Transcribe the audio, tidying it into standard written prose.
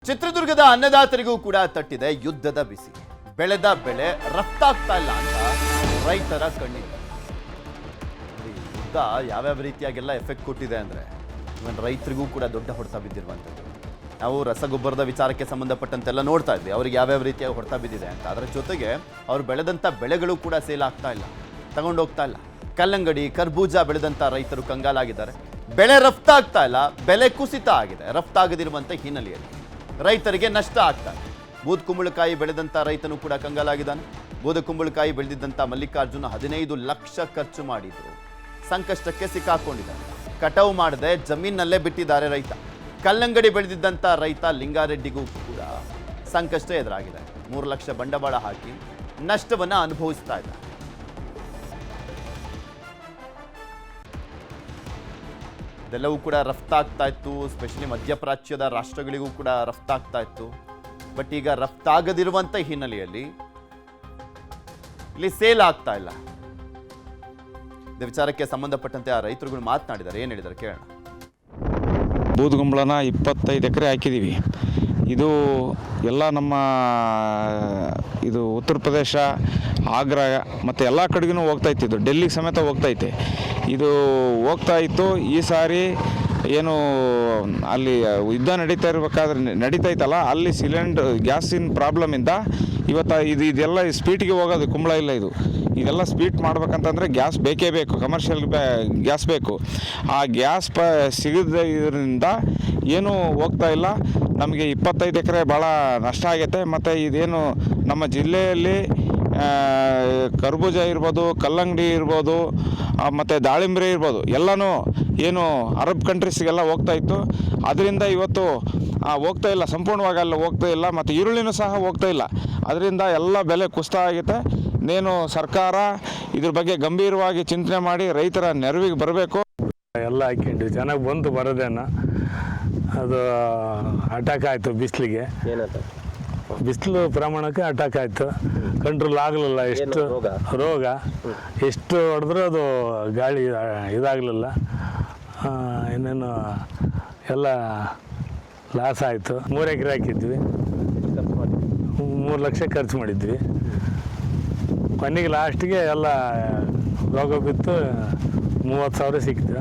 ಚಿತ್ರದುರ್ಗದ ಅನ್ನದಾತರಿಗೂ ಕೂಡ ತಟ್ಟಿದೆ ಯುದ್ಧದ ಬಿಸಿ. ಬೆಳೆದ ಬೆಳೆ ರಫ್ತಾಗ್ತಾ ಇಲ್ಲ ಅಂತ ರೈತರ ಕಣ್ಣಿದೆ. ಯುದ್ಧ ಯಾವ್ಯಾವ ರೀತಿಯಾಗೆಲ್ಲ ಎಫೆಕ್ಟ್ ಕೊಟ್ಟಿದೆ ಅಂದ್ರೆ ಇವನ್ ರೈತರಿಗೂ ಕೂಡ ದೊಡ್ಡ ಹೊಡೆತ ಬಿದ್ದಿರುವಂಥದ್ದು. ನಾವು ರಸಗೊಬ್ಬರದ ವಿಚಾರಕ್ಕೆ ಸಂಬಂಧಪಟ್ಟಂತೆಲ್ಲ ನೋಡ್ತಾ ಇದ್ವಿ, ಅವ್ರಿಗೆ ಯಾವ್ಯಾವ ರೀತಿಯಾಗಿ ಹೊಡೆತ ಬಿದ್ದಿದೆ ಅಂತ. ಅದರ ಜೊತೆಗೆ ಅವ್ರು ಬೆಳೆದಂಥ ಬೆಳೆಗಳು ಕೂಡ ಸೇಲ್ ಆಗ್ತಾ ಇಲ್ಲ, ತಗೊಂಡೋಗ್ತಾ ಇಲ್ಲ. ಕಲ್ಲಂಗಡಿ, ಕರ್ಬೂಜ ಬೆಳೆದಂಥ ರೈತರು ಕಂಗಾಲಾಗಿದ್ದಾರೆ. ಬೆಳೆ ರಫ್ತಾಗ್ತಾ ಇಲ್ಲ, ಬೆಲೆ ಕುಸಿತ ಆಗಿದೆ. ರಫ್ತಾಗದಿರುವಂಥ ಹಿನ್ನೆಲೆಯಲ್ಲಿ ರೈತರಿಗೆ ನಷ್ಟ ಆಗ್ತಾ ಇದೆ. ಬೂದಕುಂಬಳಕಾಯಿ ಬೆಳೆದಂಥ ರೈತನು ಕೂಡ ಕಂಗಾಲಾಗಿದ್ದಾನೆ. ಬೂದಕುಂಬಳಕಾಯಿ ಬೆಳೆದಿದ್ದಂಥ ಮಲ್ಲಿಕಾರ್ಜುನ 15 ಲಕ್ಷ ಖರ್ಚು ಮಾಡಿದ್ರು, ಸಂಕಷ್ಟಕ್ಕೆ ಸಿಕ್ಕಾಕೊಂಡಿದ್ದಾರೆ. ಕಟಾವು ಮಾಡದೆ ಜಮೀನಲ್ಲೇ ಬಿಟ್ಟಿದ್ದಾರೆ ರೈತ. ಕಲ್ಲಂಗಡಿ ಬೆಳೆದಿದ್ದಂಥ ರೈತ ಲಿಂಗಾರೆಡ್ಡಿಗೂ ಕೂಡ ಸಂಕಷ್ಟ ಎದುರಾಗಿದೆ. 3 ಲಕ್ಷ ಬಂಡವಾಳ ಹಾಕಿ ನಷ್ಟವನ್ನು ಅನುಭವಿಸ್ತಾ ಇದ್ದಾರೆ. ಇದೆಲ್ಲವೂ ಕೂಡ ರಫ್ತಾಗ್ತಾ ಇತ್ತು, ಸ್ಪೆಷಲಿ ಮಧ್ಯಪ್ರಾಚ್ಯದ ರಾಷ್ಟ್ರಗಳಿಗೂ ಕೂಡ ರಫ್ತಾಗ್ತಾ ಇತ್ತು. ಬಟ್ ಈಗ ರಫ್ತಾಗದಿರುವಂಥ ಹಿನ್ನೆಲೆಯಲ್ಲಿ ಇಲ್ಲಿ ಸೇಲ್ ಆಗ್ತಾ ಇಲ್ಲ. ಇದೇ ವಿಚಾರಕ್ಕೆ ಸಂಬಂಧಪಟ್ಟಂತೆ ಆ ರೈತರುಗಳು ಮಾತನಾಡಿದ್ದಾರೆ. ಏನು ಹೇಳಿದ್ದಾರೆ ಕೇಳೋಣ. ಬೂದಕುಂಬಳನ 25 ಎಕರೆ ಹಾಕಿದ್ದೀವಿ. ಇದು ಎಲ್ಲ ನಮ್ಮ ಇದು ಉತ್ತರ ಪ್ರದೇಶ, ಆಗ್ರಾ ಮತ್ತು ಎಲ್ಲ ಕಡೆಗೂ ಹೋಗ್ತಾಯಿತ್ತು. ಇದು ಡೆಲ್ಲಿಗೆ ಸಮೇತ ಹೋಗ್ತೈತೆ. ಇದು ಹೋಗ್ತಾ ಇತ್ತು. ಈ ಸಾರಿ ಏನು ಅಲ್ಲಿ ಯುದ್ಧ ನಡೀತೈತಲ್ಲ, ಅಲ್ಲಿ ಗ್ಯಾಸಿನ ಪ್ರಾಬ್ಲಮಿಂದ ಇವತ್ತು ಇದೆಲ್ಲ ಸ್ಪೀಟ್ಗೆ ಹೋಗೋದು. ಕುಂಬಳ ಇಲ್ಲ, ಇದೆಲ್ಲ ಸ್ಪೀಟ್ ಮಾಡ್ಬೇಕಂತಂದರೆ ಗ್ಯಾಸ್ ಬೇಕೇ ಬೇಕು, ಕಮರ್ಷಿಯಲ್ ಗ್ಯಾಸ್ ಬೇಕು. ಆ ಗ್ಯಾಸ್ ಸಿಗದ್ರಿಂದ ಏನೂ ಹೋಗ್ತಾ ಇಲ್ಲ. ನಮಗೆ 25 ಎಕರೆ ಭಾಳ ನಷ್ಟ ಆಗೈತೆ. ಮತ್ತು ಇದೇನು ನಮ್ಮ ಜಿಲ್ಲೆಯಲ್ಲಿ ಕರ್ಬೂಜ ಇರ್ಬೋದು, ಕಲ್ಲಂಗಡಿ ಇರ್ಬೋದು, ಮತ್ತು ದಾಳಿಂಬೆ ಇರ್ಬೋದು, ಎಲ್ಲನೂ ಏನು ಅರಬ್ ಕಂಟ್ರೀಸ್ಗೆಲ್ಲ ಹೋಗ್ತಾ ಇತ್ತು. ಅದರಿಂದ ಇವತ್ತು ಹೋಗ್ತಾ ಇಲ್ಲ, ಸಂಪೂರ್ಣವಾಗಿ ಅಲ್ಲಿ ಹೋಗ್ತಾ ಇಲ್ಲ. ಮತ್ತು ಈರುಳ್ಳಿನೂ ಸಹ ಹೋಗ್ತಾ ಇಲ್ಲ. ಅದರಿಂದ ಎಲ್ಲ ಬೆಲೆ ಕುಸಿತ ಆಗುತ್ತೆ. ನೇನು ಸರ್ಕಾರ ಇದ್ರ ಬಗ್ಗೆ ಗಂಭೀರವಾಗಿ ಚಿಂತನೆ ಮಾಡಿ ರೈತರ ನೆರವಿಗೆ ಬರಬೇಕು. ಎಲ್ಲ ಹಾಕ್ಕೊಂಡ್ವಿ, ಚೆನ್ನಾಗಿ ಬಂತು. ಬರೋದೇನ ಅದು ಅಟ್ಯಾಕ್ ಆಯಿತು ಬಿಸಿಲಿಗೆ. ಬಿಸಿಲು ಪ್ರಮಾಣಕ್ಕೆ ಅಟ್ಯಾಕ್ ಆಯಿತು. ಕಂಟ್ರೋಲ್ ಆಗಲಿಲ್ಲ. ಎಷ್ಟು ರೋಗ ಎಷ್ಟು ಹೊಡೆದ್ರೂ ಅದು ಗಾಳಿ ಇದಾಗಲಿಲ್ಲ. ಇನ್ನೇನು ಎಲ್ಲ ಲಾಸ್ ಆಯಿತು. 3 ಎಕರೆ ಹಾಕಿದ್ವಿ, 3 ಲಕ್ಷ ಖರ್ಚು ಮಾಡಿದ್ವಿ. ಕೊನೆಗೆ ಲಾಸ್ಟಿಗೆ ಎಲ್ಲ ರೋಗ ಬಿತ್ತು, 30,000 ಸಿಕ್ತು.